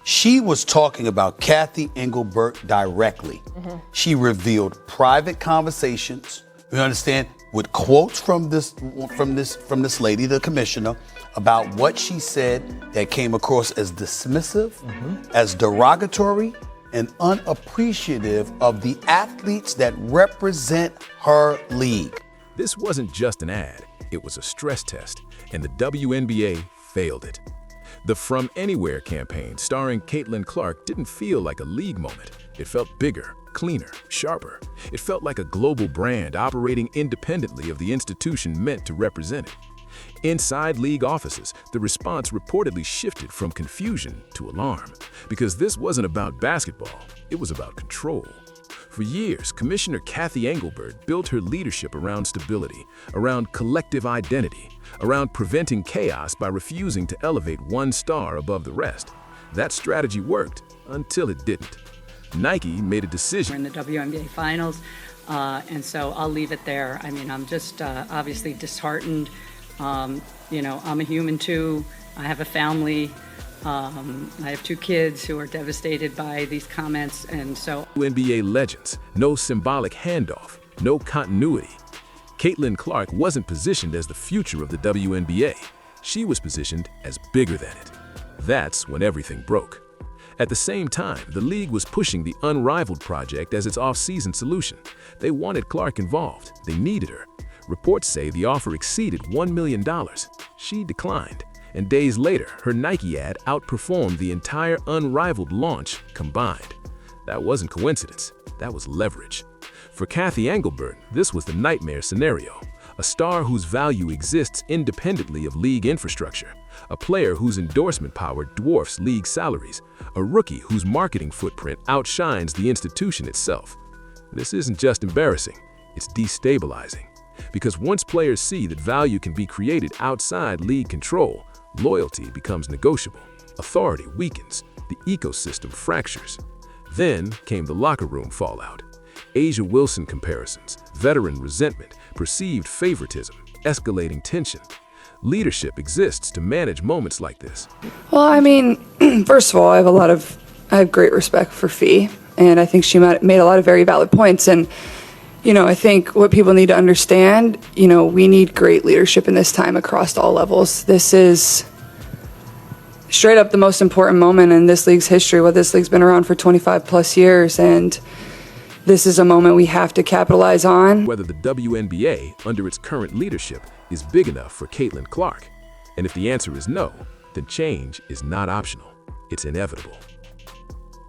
She was talking about Cathy Engelbert directly. She revealed private conversations, you understand, with quotes from this lady, the commissioner, about what she said that came across as dismissive, as derogatory, and unappreciative of the athletes that represent her league. This wasn't just an ad, it was a stress test, and the WNBA failed it. The From Anywhere campaign starring Caitlin Clark didn't feel like a league moment. It felt bigger, cleaner, sharper. It felt like a global brand operating independently of the institution meant to represent it. Inside league offices, the response reportedly shifted from confusion to alarm, because this wasn't about basketball, it was about control. For years, Commissioner Cathy Engelbert built her leadership around stability, around collective identity, around preventing chaos by refusing to elevate one star above the rest. That strategy worked until it didn't. Nike made a decision. We're in the WNBA finals, and so I'll leave it there. I mean, I'm just obviously disheartened. You know, I'm a human too. I have a family. I have 2 kids who are devastated by these comments, and so... NBA legends, no symbolic handoff, no continuity. Caitlin Clark wasn't positioned as the future of the WNBA. She was positioned as bigger than it. That's when everything broke. At the same time, the league was pushing the Unrivaled project as its off-season solution. They wanted Clark involved. They needed her. Reports say the offer exceeded $1 million. She declined. And days later, her Nike ad outperformed the entire Unrivaled launch combined. That wasn't coincidence, that was leverage. For Cathy Engelbert, this was the nightmare scenario. A star whose value exists independently of league infrastructure. A player whose endorsement power dwarfs league salaries. A rookie whose marketing footprint outshines the institution itself. This isn't just embarrassing, it's destabilizing. Because once players see that value can be created outside league control, loyalty becomes negotiable, authority weakens, the ecosystem fractures. Then came the locker room fallout. Asia Wilson comparisons, veteran resentment, perceived favoritism, escalating tension. Leadership exists to manage moments like this. Well, I mean, first of all, I have great respect for Fee, and I think she made a lot of very valid points. And you know, I think what people need to understand, you know, we need great leadership in this time across all levels. This is straight up the most important moment in this league's history. Well, this league's been around for 25 plus years, and this is a moment we have to capitalize on. Whether the WNBA, under its current leadership, is big enough for Caitlin Clark. And if the answer is no, then change is not optional. It's inevitable.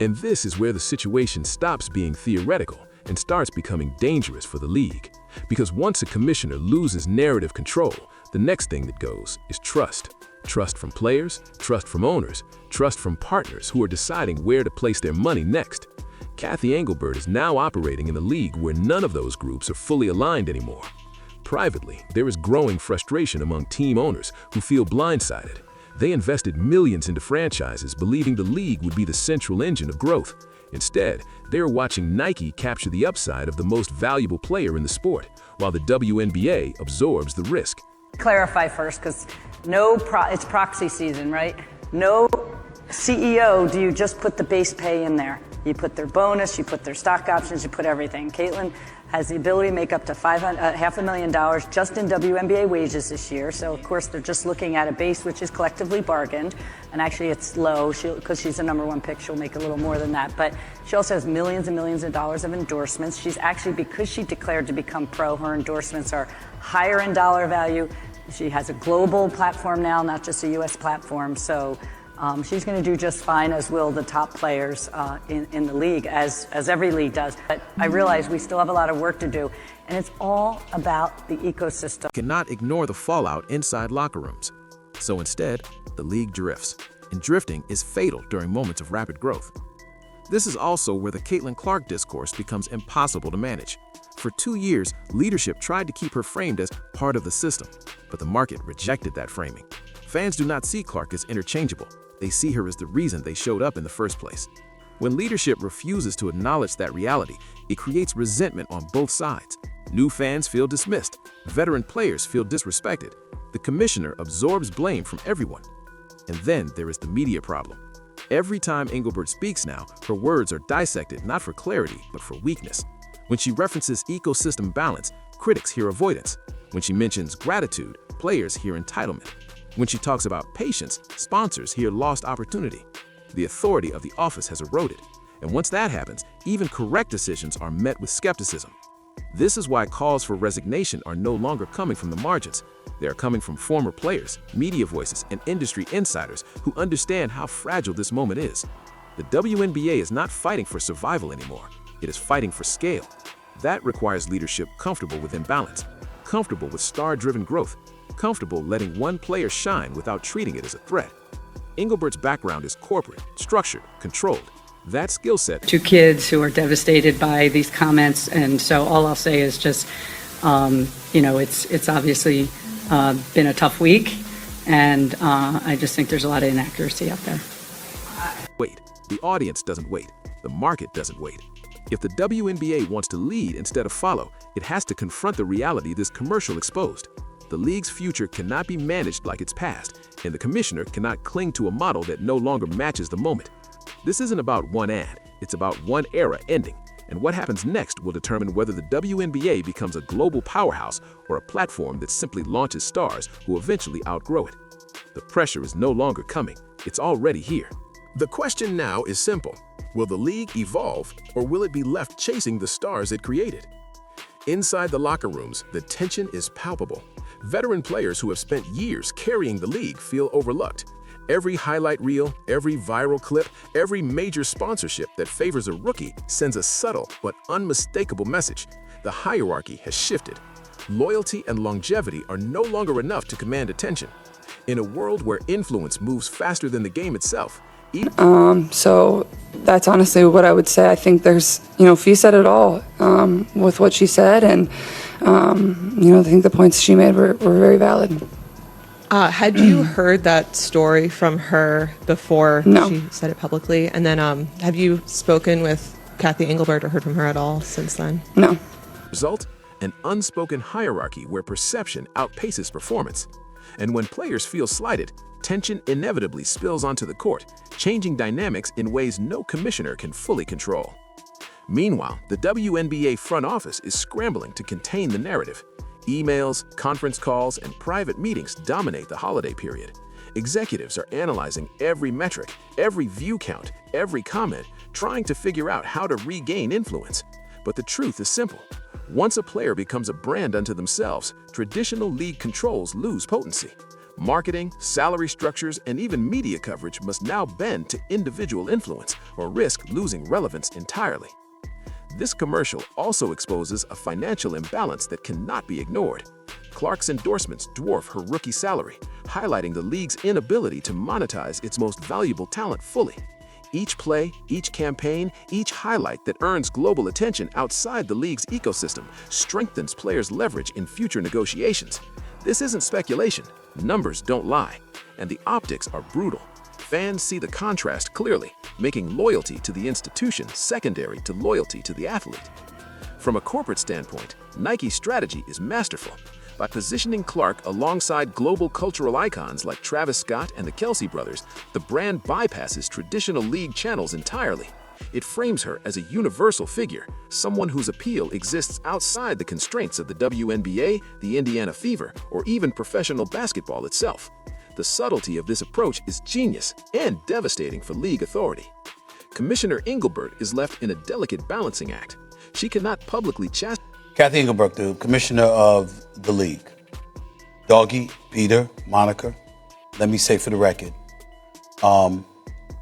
And this is where the situation stops being theoretical and starts becoming dangerous for the league. Because once a commissioner loses narrative control, the next thing that goes is trust. Trust from players, trust from owners, trust from partners who are deciding where to place their money next. Cathy Engelbert is now operating in a league where none of those groups are fully aligned anymore. Privately, there is growing frustration among team owners who feel blindsided. They invested millions into franchises believing the league would be the central engine of growth. Instead, they are watching Nike capture the upside of the most valuable player in the sport, while the WNBA absorbs the risk. Clarify first, because it's proxy season, right? No CEO do you just put the base pay in there. You put their bonus, you put their stock options, you put everything. Caitlin has the ability to make up to $500,000 just in WNBA wages this year. So, of course, they're just looking at a base which is collectively bargained. And actually, it's low because she's the #1 pick. She'll make a little more than that. But she also has millions and millions of dollars of endorsements. She's actually, because she declared to become pro, her endorsements are higher in dollar value. She has a global platform now, not just a U.S. platform. So she's going to do just fine, as will the top players in the league, as every league does. But I realize we still have a lot of work to do, and it's all about the ecosystem. Cannot ignore the fallout inside locker rooms. So instead, the league drifts, and drifting is fatal during moments of rapid growth. This is also where the Caitlin Clark discourse becomes impossible to manage. For 2 years, leadership tried to keep her framed as part of the system, but the market rejected that framing. Fans do not see Clark as interchangeable. They see her as the reason they showed up in the first place. When leadership refuses to acknowledge that reality, it creates resentment on both sides. New fans feel dismissed. Veteran players feel disrespected. The commissioner absorbs blame from everyone. And then there is the media problem. Every time Engelbert speaks now, her words are dissected not for clarity, but for weakness. When she references ecosystem balance, critics hear avoidance. When she mentions gratitude, players hear entitlement. When she talks about patience, sponsors hear lost opportunity. The authority of the office has eroded. And once that happens, even correct decisions are met with skepticism. This is why calls for resignation are no longer coming from the margins. They are coming from former players, media voices, and industry insiders who understand how fragile this moment is. The WNBA is not fighting for survival anymore. It is fighting for scale. That requires leadership comfortable with imbalance, comfortable with star-driven growth, comfortable letting one player shine without treating it as a threat. Engelbert's background is corporate, structured, controlled. That skill set. 2 kids who are devastated by these comments, and so all I'll say is just, it's obviously been a tough week, and I just think there's a lot of inaccuracy out there. Wait, the audience doesn't wait. The market doesn't wait. If the WNBA wants to lead instead of follow, it has to confront the reality this commercial exposed. The league's future cannot be managed like its past, and the commissioner cannot cling to a model that no longer matches the moment. This isn't about one ad, it's about one era ending, and what happens next will determine whether the WNBA becomes a global powerhouse or a platform that simply launches stars who eventually outgrow it. The pressure is no longer coming, it's already here. The question now is simple. Will the league evolve, or will it be left chasing the stars it created? Inside the locker rooms, the tension is palpable. Veteran players who have spent years carrying the league feel overlooked. Every highlight reel, every viral clip, every major sponsorship that favors a rookie sends a subtle but unmistakable message. The hierarchy has shifted. Loyalty and longevity are no longer enough to command attention. In a world where influence moves faster than the game itself, So that's honestly what I would say. I think there's, Fee said it all with what she said, and, I think the points she made were very valid. Had you heard that story from her before No. she said it publicly? And then have you spoken with Cathy Engelbert or heard from her at all since then? No. result, an unspoken hierarchy where perception outpaces performance. And when players feel slighted, tension inevitably spills onto the court, changing dynamics in ways no commissioner can fully control. Meanwhile, the WNBA front office is scrambling to contain the narrative. Emails, conference calls, and private meetings dominate the holiday period. Executives are analyzing every metric, every view count, every comment, trying to figure out how to regain influence. But the truth is simple. Once a player becomes a brand unto themselves, traditional league controls lose potency. Marketing, salary structures, and even media coverage must now bend to individual influence or risk losing relevance entirely. This commercial also exposes a financial imbalance that cannot be ignored. Clark's endorsements dwarf her rookie salary, highlighting the league's inability to monetize its most valuable talent fully. Each play, each campaign, each highlight that earns global attention outside the league's ecosystem strengthens players' leverage in future negotiations. This isn't speculation. Numbers don't lie, and the optics are brutal. Fans see the contrast clearly, making loyalty to the institution secondary to loyalty to the athlete. From a corporate standpoint, Nike's strategy is masterful. By positioning Clark alongside global cultural icons like Travis Scott and the Kelsey brothers, the brand bypasses traditional league channels entirely. It frames her as a universal figure, someone whose appeal exists outside the constraints of the WNBA, the Indiana Fever, or even professional basketball itself. The subtlety of this approach is genius and devastating for league authority. Commissioner Engelbert is left in a delicate balancing act. She cannot publicly chastise Cathy Engelbert, the commissioner of the league. Doggy, Peter, Monica, let me say for the record,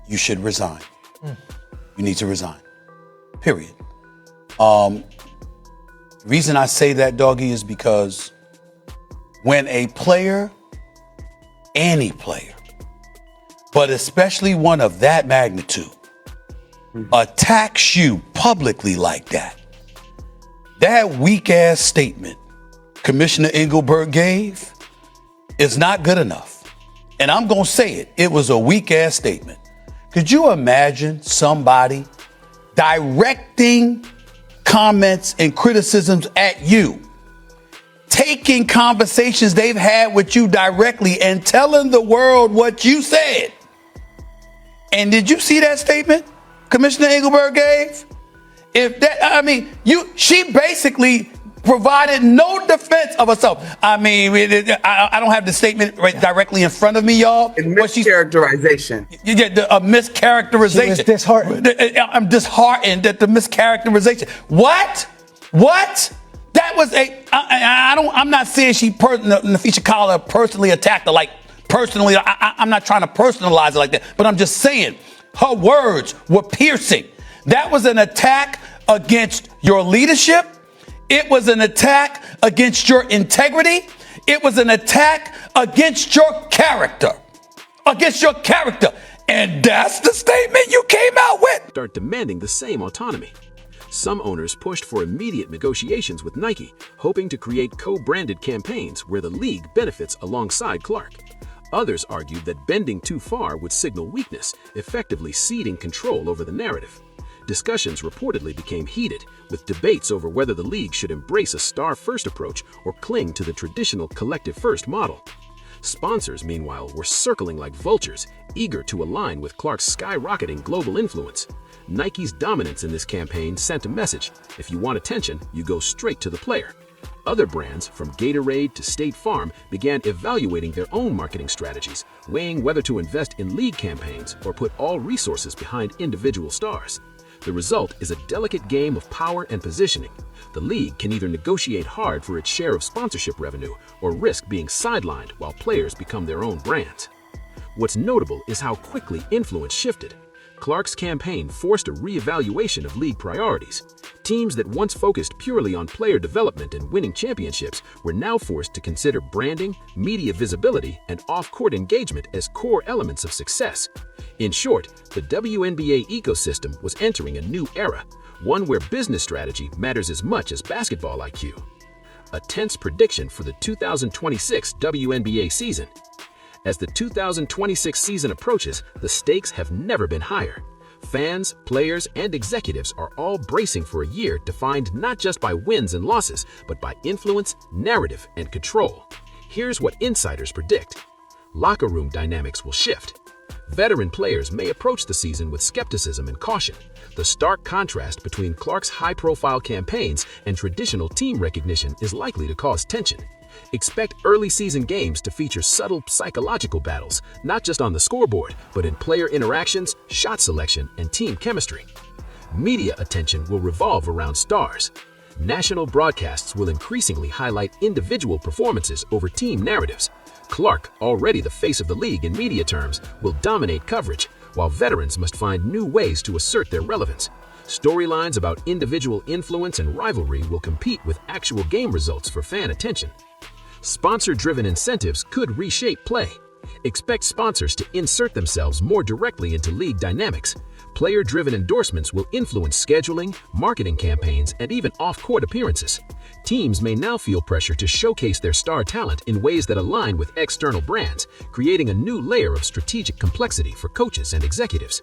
you should resign. You need to resign. Period. The reason I say that, Doggy, is because when a player, any player, but especially one of that magnitude, attacks you publicly like that, that weak-ass statement Commissioner Engelbert gave is not good enough. And I'm going to say it. It was a weak-ass statement. Could you imagine somebody directing comments and criticisms at you, taking conversations they've had with you directly and telling the world what you said, And did you see that statement Commissioner Engelbert gave? She basically provided no defense of herself. I don't have the statement right directly in front of me, y'all. Mischaracterization. A mischaracterization. She was disheartened. I'm disheartened at the mischaracterization. What? That was I'm not saying Nafisha Kala personally attacked her. Like, personally, I'm not trying to personalize it like that. But I'm just saying her words were piercing. That was an attack against your leadership. It was an attack against your integrity. It was an attack against your character. And that's the statement you came out with. Start demanding the same autonomy. Some owners pushed for immediate negotiations with Nike, hoping to create co-branded campaigns where the league benefits alongside Clark. Others argued that bending too far would signal weakness, effectively ceding control over the narrative. Discussions reportedly became heated, with debates over whether the league should embrace a star-first approach or cling to the traditional collective-first model. Sponsors, meanwhile, were circling like vultures, eager to align with Clark's skyrocketing global influence. Nike's dominance in this campaign sent a message: if you want attention, you go straight to the player. Other brands, from Gatorade to State Farm, began evaluating their own marketing strategies, weighing whether to invest in league campaigns or put all resources behind individual stars. The result is a delicate game of power and positioning. The league can either negotiate hard for its share of sponsorship revenue or risk being sidelined while players become their own brands. What's notable is how quickly influence shifted. Clark's campaign forced a re-evaluation of league priorities. Teams that once focused purely on player development and winning championships were now forced to consider branding, media visibility, and off-court engagement as core elements of success. In short, the WNBA ecosystem was entering a new era, one where business strategy matters as much as basketball IQ. A tense prediction for the 2026 WNBA season. As the 2026 season approaches, the stakes have never been higher. Fans, players, and executives are all bracing for a year defined not just by wins and losses, but by influence, narrative, and control. Here's what insiders predict. Locker room dynamics will shift. Veteran players may approach the season with skepticism and caution. The stark contrast between Clark's high-profile campaigns and traditional team recognition is likely to cause tension. Expect early season games to feature subtle psychological battles, not just on the scoreboard, but in player interactions, shot selection, and team chemistry. Media attention will revolve around stars. National broadcasts will increasingly highlight individual performances over team narratives. Clark, already the face of the league in media terms, will dominate coverage, while veterans must find new ways to assert their relevance. Storylines about individual influence and rivalry will compete with actual game results for fan attention. Sponsor-driven incentives could reshape play. Expect sponsors to insert themselves more directly into league dynamics. Player-driven endorsements will influence scheduling, marketing campaigns, and even off-court appearances. Teams may now feel pressure to showcase their star talent in ways that align with external brands, creating a new layer of strategic complexity for coaches and executives.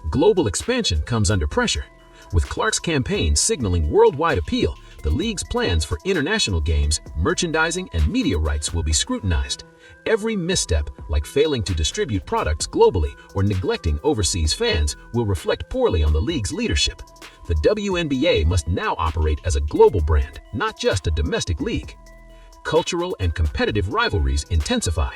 Global expansion comes under pressure. With Clark's campaign signaling worldwide appeal, the league's plans for international games, merchandising, and media rights will be scrutinized. Every misstep, like failing to distribute products globally or neglecting overseas fans, will reflect poorly on the league's leadership. The WNBA must now operate as a global brand, not just a domestic league. Cultural and competitive rivalries intensify.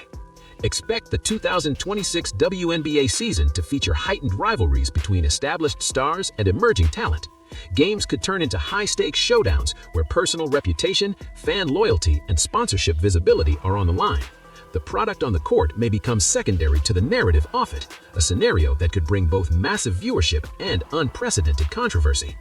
Expect the 2026 WNBA season to feature heightened rivalries between established stars and emerging talent. Games could turn into high-stakes showdowns where personal reputation, fan loyalty, and sponsorship visibility are on the line. The product on the court may become secondary to the narrative off it, a scenario that could bring both massive viewership and unprecedented controversy.